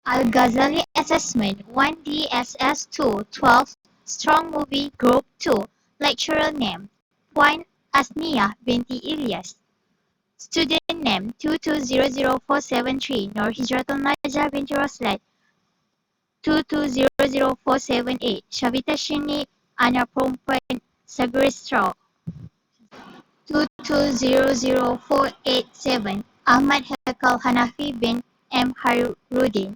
Al-Ghazali Assessment 1DSS2 12 Strong Movie Group 2 Lecturer name Puan Asniah binti Ilyas Student name 2200473 Nur Hijratul Najah binti Roslat 2200478 Shavita Shini anak perempuan Sagristro 2200487 Ahmad Haikal Hanafi bin M. Harudin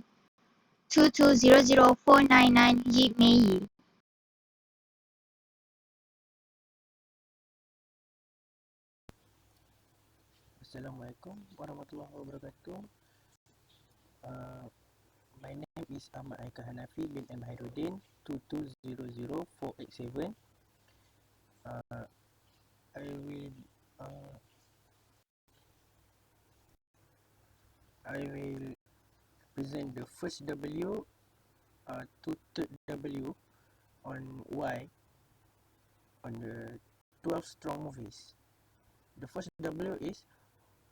2200499 Yi Mei. Assalamualaikum warahmatullahi wabarakatuh. Uh, my name is Ahmad Haikal Hanafi bin M. Hairuddin 2200487. Uh, I will uh, I will present the first W to third W on Y on the 12 strong movies. The first W is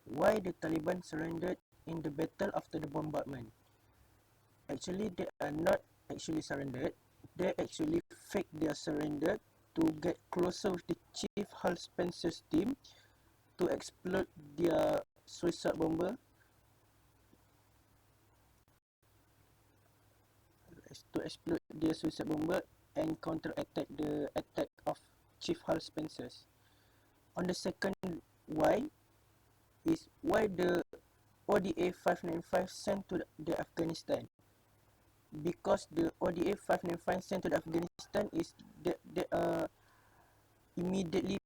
why the Taliban surrendered in the battle after the bombardment. Actually, they are not actually surrendered. They actually fake their surrender to get closer with the Chief Hal Spencer's team to explode their suicide bomber. And counter-attack the attack of Chief Hal Spencer's. On the second why is why the ODA 595 sent to the Afghanistan. Because the ODA 595 sent to the Afghanistan is they are immediately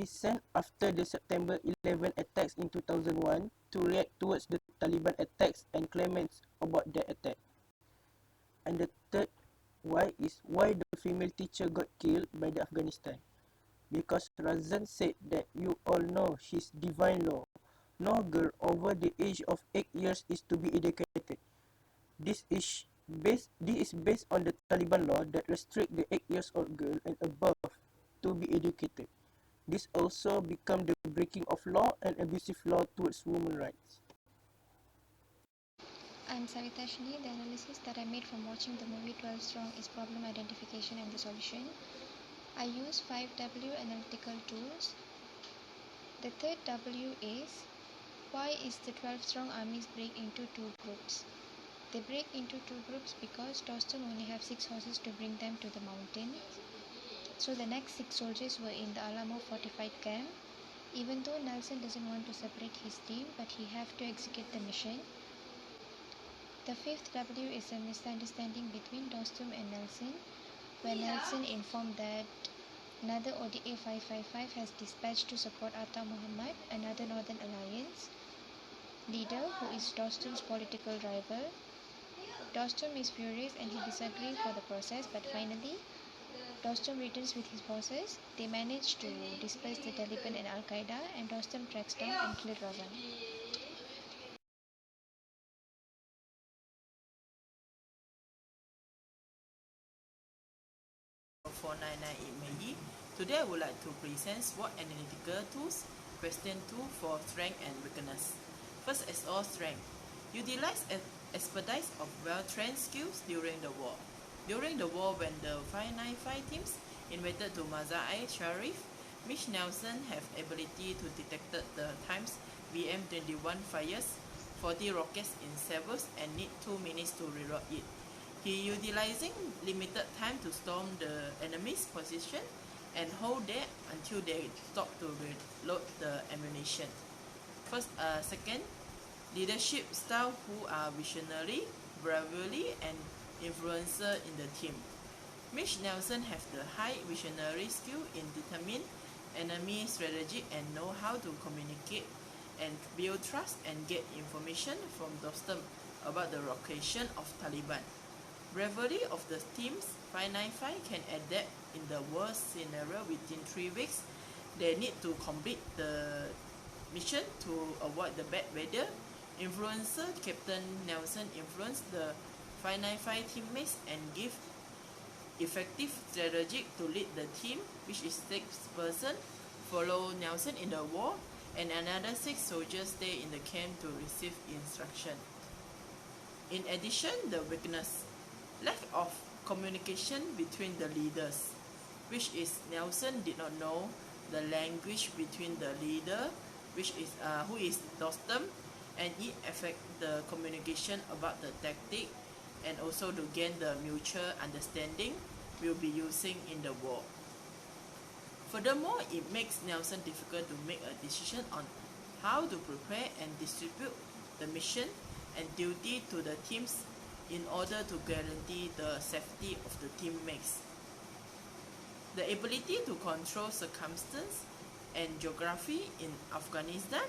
sent after the September 11 attacks in 2001 to react towards the Taliban attacks and claimants about their attack. And the third why is why the female teacher got killed by the Afghanistan. Because Razan said that you all know his divine law. No girl over the age of 8 years is to be educated. This is based on the Taliban law that restrict the 8 years old girl and above to be educated. This also become the breaking of law and abusive law towards women's rights. I'm Savita Shini. The analysis that I made from watching the movie 12 Strong is problem identification and the solution. I use 5W analytical tools. The third W is why is the 12 Strong armies break into two groups? They break into two groups because Dostum only have 6 horses to bring them to the mountains. So the next 6 soldiers were in the Alamo fortified camp. Even though Nelson doesn't want to separate his team, but he have to execute the mission. The fifth W is a misunderstanding between Dostum and Nelson, where Nelson informed that another ODA 555 has dispatched to support Atta Muhammad, another Northern Alliance leader who is Dostum's political rival. Dostum is furious and he disagrees for the process, but finally Dostum returns with his forces. They manage to disperse the Taliban and Al-Qaeda, and Dostum tracks down and kills Razan. 4998 Maggie. Today I would like to present SWOT analytical tools. Question 2 for strength and weakness. First as all, strength. Utilize expertise of well-trained skills during the war. During the war, when the 595 teams invaded to Mazar-i-Sharif, Mitch Nelson have ability to detect the times VM-21 fires 40 rockets in seconds and need 2 minutes to reload it. He utilizing limited time to storm the enemy's position and hold there until they stop to reload the ammunition. Second, leadership style who are visionary, bravery, and influencer in the team. Mitch Nelson have the high visionary skill in determine enemy strategy and know how to communicate and build trust and get information from Dostum about the location of Taliban. Bravery of the teams 595 can adapt in the worst scenario within 3 weeks. They need to complete the mission to avoid the bad weather. Influencer Captain Nelson influence the 595 teammates and give effective strategy to lead the team, which is 6 person follow Nelson in the war and another 6 soldiers stay in the camp to receive instruction. In addition, the weakness, lack of communication between the leaders, which is Nelson did not know the language between the leader, which is who is Dostum, and it affect the communication about the tactic, and also to gain the mutual understanding will be using in the war. Furthermore, it makes Nelson difficult to make a decision on how to prepare and distribute the mission and duty to the teams in order to guarantee the safety of the teammates. The ability to control circumstance and geography in Afghanistan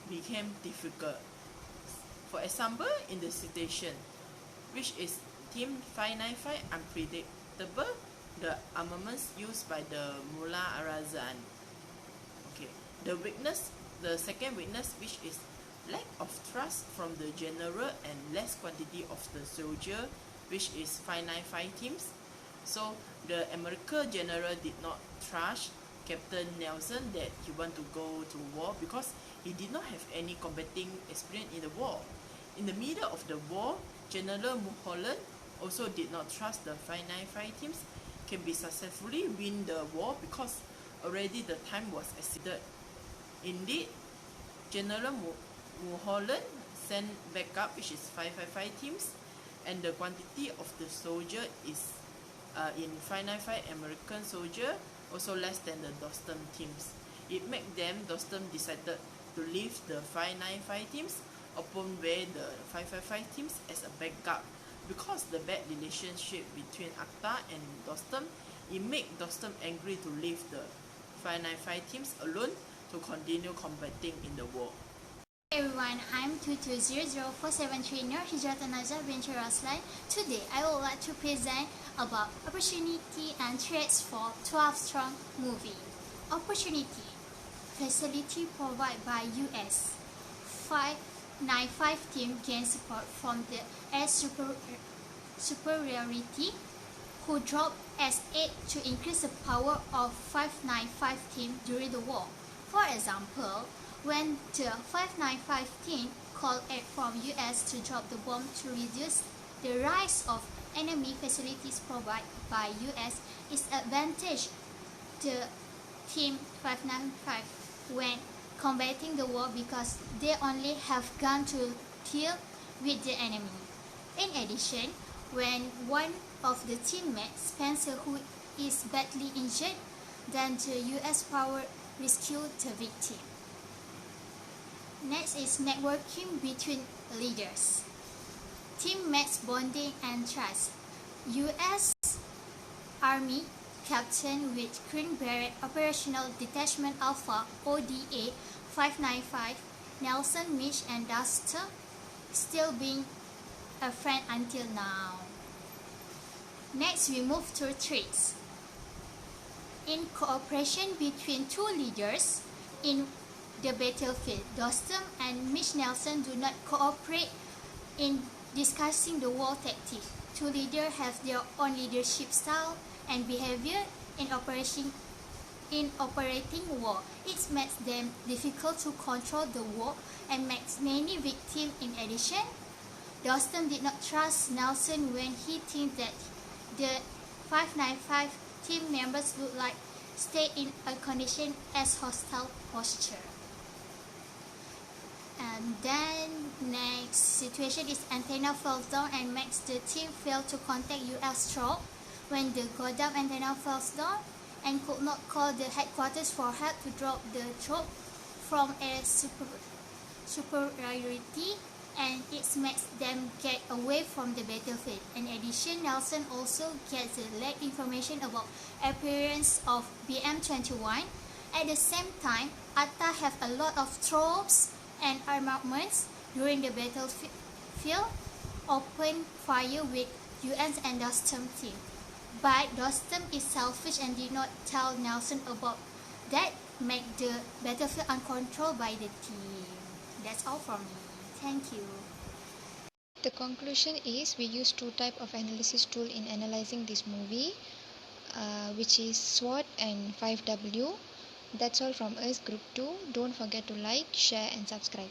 became difficult. For example, in the situation, which is Team 595 unpredictable, the armaments used by the Mullah Arazan. Okay, the second weakness, which is lack of trust from the general and less quantity of the soldier, which is 595 teams. So the American general did not trust Captain Nelson that he want to go to war because he did not have any combating experience in the war. In the middle of the war, General Mulholland also did not trust the 595 teams can be successfully win the war because already the time was exceeded. Indeed, General Mulholland sent backup, which is 555 teams, and the quantity of the soldier is in 595 American soldier also less than the Dostum teams. It made them, Dostum decided to leave the 595 teams upon where the 555 teams as a backup. Because the bad relationship between Akhtar and Dostum, it made Dostum angry to leave the 595 teams alone to continue combating in the war. Hey everyone, I'm 2200473 Nur Hijratan Najah Venture Raslan. Today, I would like to present about opportunity and threats for 12 Strong movie. Opportunity: facility provided by US 595 team gained support from the air superiority, who dropped S8 to increase the power of 595 team during the war. For example, when the 595 team called aid from US to drop the bomb to reduce the rise of enemy facilities provided by US, is advantage the team 595 when combating the war because they only have gun to deal with the enemy. In addition, when one of the teammates, Spencer, who is badly injured, then the US power rescue the victim. Next is networking between leaders. Teammates bonding and trust. US Army Captain with Green Beret Operational Detachment Alpha ODA 595 Nelson, Mitch and Duster still being a friend until now. Next, we move to threats. In cooperation between two leaders in the battlefield, Dostum and Mitch Nelson do not cooperate in discussing the war tactic. Two leaders have their own leadership style and behavior in operating war. It makes them difficult to control the war and makes many victims. In addition, Dostum did not trust Nelson when he thinks that the 595 team members look like stay in a condition as hostile posture. And then next situation is antenna falls down and makes the team fail to contact US troop. When the goddamn antenna falls down and could not call the headquarters for help to drop the troop from air superiority, and it makes them get away from the battlefield. In addition, Nelson also gets the lack information about appearance of BM-21. At the same time, Atta have a lot of troops and armaments during the battlefield, open fire with US and Dostum team. But Dostum is selfish and did not tell Nelson about that, make the battlefield uncontrolled by the team. That's all from me. Thank you. The conclusion is we use two types of analysis tool in analyzing this movie, which is SWOT and 5W. That's all from us, Group 2. Don't forget to like, share and subscribe.